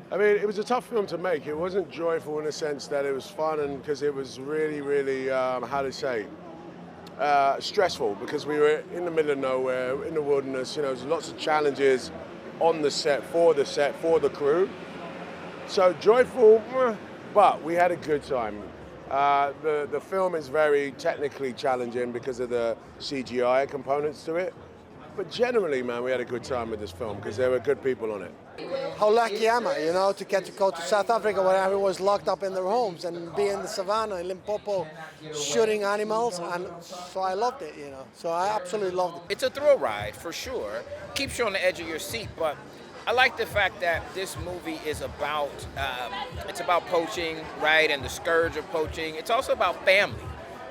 I mean, it was a tough film to make. It wasn't joyful in the sense that it was fun and because it was really, really, how to say, stressful because we were in the middle of nowhere, in the wilderness. You know, there's lots of challenges on the set, for the crew. So joyful, but we had a good time. The film is very technically challenging because of the CGI components to it. But generally, man, we had a good time with this film because there were good people on it. How lucky am I, to get to go to South Africa where everyone was locked up in their homes and be in the savannah in Limpopo shooting animals, and so I loved it. So I absolutely loved it. It's a thrill ride for sure. Keeps you on the edge of your seat, but I like the fact that this movie is about it's about poaching, right, and the scourge of poaching. It's also about family,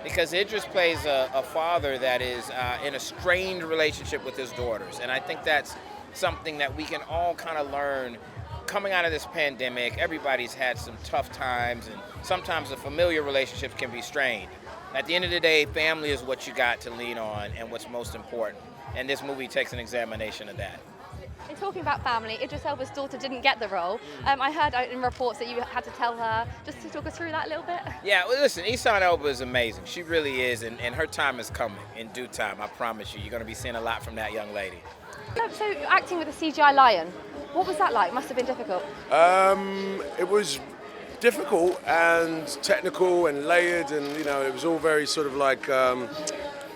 because Idris plays a father that is in a strained relationship with his daughters, and I think that's something that we can all kind of learn coming out of this pandemic. Everybody's had some tough times, and sometimes the familiar relationships can be strained. At the end of the day, family is what you got to lean on and what's most important, and this movie takes an examination of that. In talking about family, Idris Elba's daughter didn't get the role. I heard in reports that you had to tell her. Just to talk us through that a little bit. Yeah, well, listen, Idris Elba is amazing. She really is, and her time is coming in due time. I promise you. You're going to be seeing a lot from that young lady. So acting with a CGI lion, what was that like? Must have been difficult. It was difficult and technical and layered, and it was all very sort of like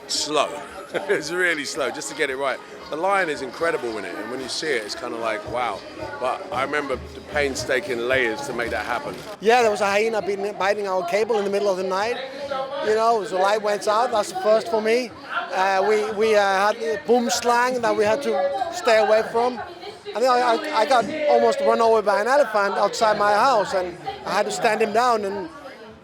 slow. It was really slow just to get it right. The lion is incredible in it, and when you see it, it's kind of like, wow. But I remember the painstaking layers to make that happen. Yeah, there was a hyena biting our cable in the middle of the night. The light went out. That's the first for me. We had boom slang that we had to stay away from. I think I got almost run over by an elephant outside my house, and I had to stand him down and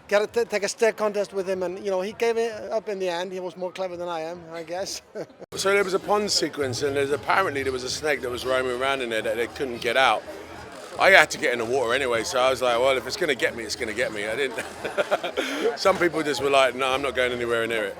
take a stare contest with him, and he gave it up in the end. He was more clever than I am, I guess. So there was a pond sequence, and apparently there was a snake that was roaming around in there that they couldn't get out. I had to get in the water anyway, so I was like, well, if it's going to get me, it's going to get me. I didn't. Some people just were like, no, I'm not going anywhere near it.